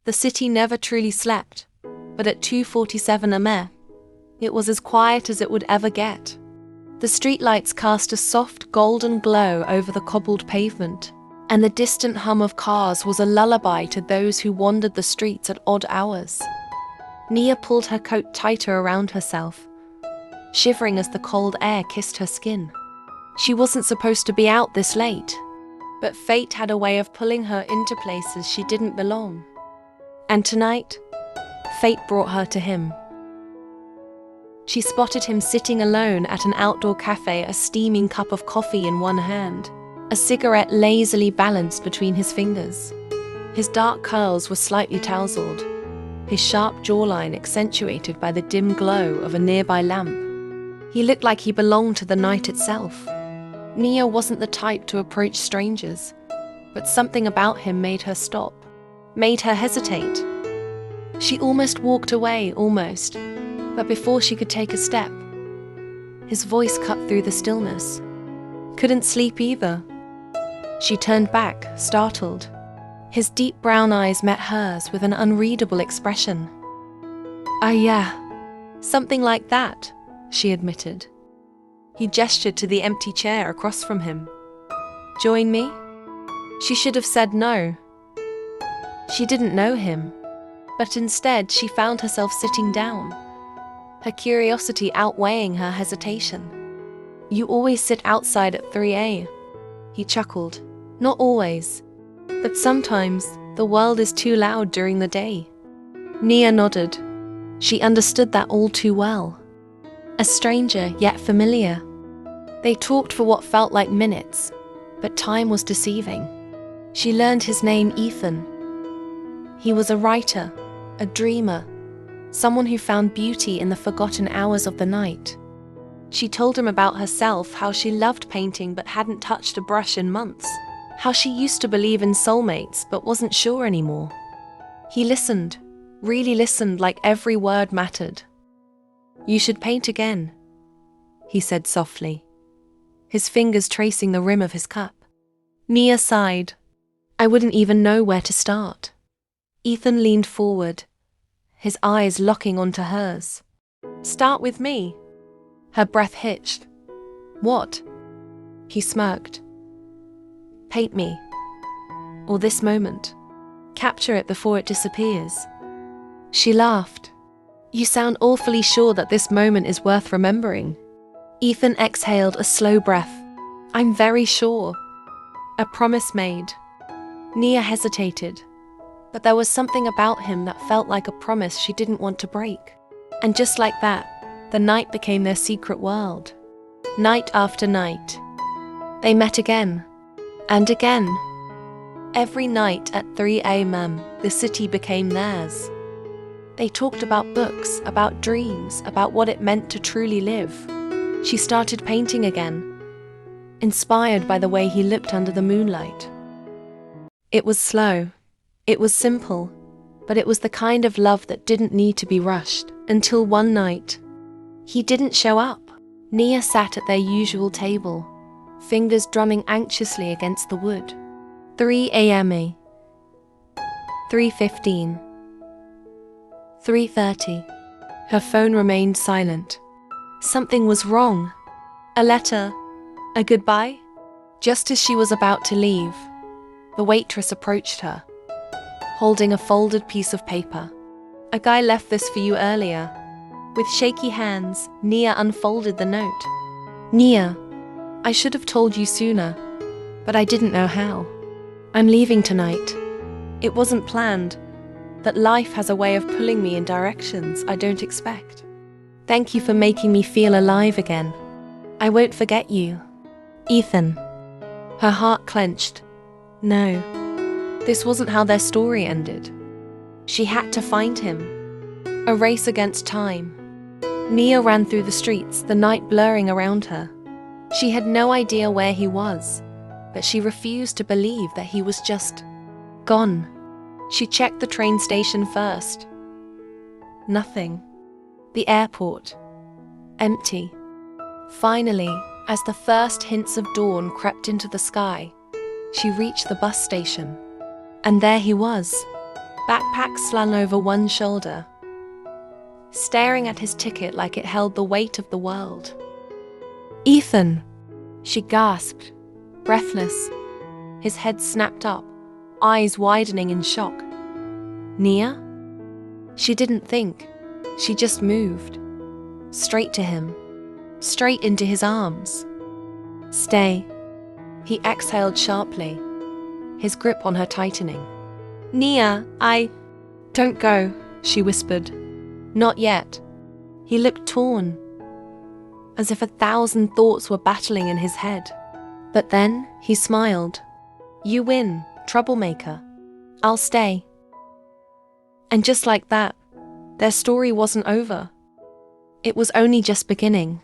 The city never truly slept, but at 2:47 am, it was as quiet as it would ever get. The streetlights cast a soft golden glow over the cobbled pavement, and the distant hum of cars was a lullaby to those who wandered the streets at odd hours. Nia pulled her coat tighter around herself, shivering as the cold air kissed her skin. She wasn't supposed to be out this late, but fate had a way of pulling her into places she didn't belong. And tonight, fate brought her to him. She spotted him sitting alone at an outdoor cafe, a steaming cup of coffee in one hand, a cigarette lazily balanced between his fingers. His dark curls were slightly tousled, his sharp jawline accentuated by the dim glow of a nearby lamp. He looked like he belonged to the night itself. Nia wasn't the type to approach strangers, but something about him made her stop, made her hesitate. She almost walked away, but before she could take a step, his voice cut through the stillness. Couldn't sleep either. She turned back, startled. His deep brown eyes met hers with an unreadable expression. Yeah, something like that, she admitted. He gestured to the empty chair across from him. Join me? She should have said no. She didn't know him, but instead she found herself sitting down, her curiosity outweighing her hesitation. You always sit outside at 3 he chuckled. Not always, but sometimes the world is too loud during the day. Nia nodded. She understood that all too well. A stranger, yet familiar. They talked for what felt like minutes, but time was deceiving. She learned his name, Ethan. He was a writer, a dreamer, someone who found beauty in the forgotten hours of the night. She told him about herself, how she loved painting but hadn't touched a brush in months, how she used to believe in soulmates but wasn't sure anymore. He listened, really listened, like every word mattered. You should paint again, he said softly, his fingers tracing the rim of his cup. Nia sighed. I wouldn't even know where to start. Ethan leaned forward, his eyes locking onto hers. Start with me. Her breath hitched. What? He smirked. Paint me. Or this moment. Capture it before it disappears. She laughed. You sound awfully sure that this moment is worth remembering. Ethan exhaled a slow breath. I'm very sure. A promise made. Nia hesitated, but there was something about him that felt like a promise she didn't want to break. And just like that, the night became their secret world. Night after night. They met again. And again. Every night at 3 a.m, the city became theirs. They talked about books, about dreams, about what it meant to truly live. She started painting again, inspired by the way he looked under the moonlight. It was slow. It was simple. But it was the kind of love that didn't need to be rushed. Until one night, he didn't show up. Nia sat at their usual table, fingers drumming anxiously against the wood. 3 a.m. 3:15. 3:30. Her phone remained silent. Something was wrong. A letter? A goodbye? Just as she was about to leave, the waitress approached her, holding a folded piece of paper. A guy left this for you earlier. With shaky hands, Nia unfolded the note. Nia, I should have told you sooner, but I didn't know how. I'm leaving tonight. It wasn't planned, but life has a way of pulling me in directions I don't expect. Thank you for making me feel alive again. I won't forget you. Ethan. Her heart clenched. No, this wasn't how their story ended. She had to find him. A race against time. Nia ran through the streets, the night blurring around her. She had no idea where he was, but she refused to believe that he was just gone. She checked the train station first. Nothing. The airport. Empty. Finally, as the first hints of dawn crept into the sky, she reached the bus station. And there he was, backpack slung over one shoulder, staring at his ticket like it held the weight of the world. "Ethan!" she gasped, breathless. His head snapped up, eyes widening in shock. "Nia?" She didn't think. She just moved. Straight to him. Straight into his arms. "Stay." He exhaled sharply, his grip on her tightening. "Nia, Don't go," she whispered. "Not yet." He looked torn, as if 1,000 thoughts were battling in his head. But then he smiled. "You win, troublemaker. I'll stay." And just like that, their story wasn't over. It was only just beginning.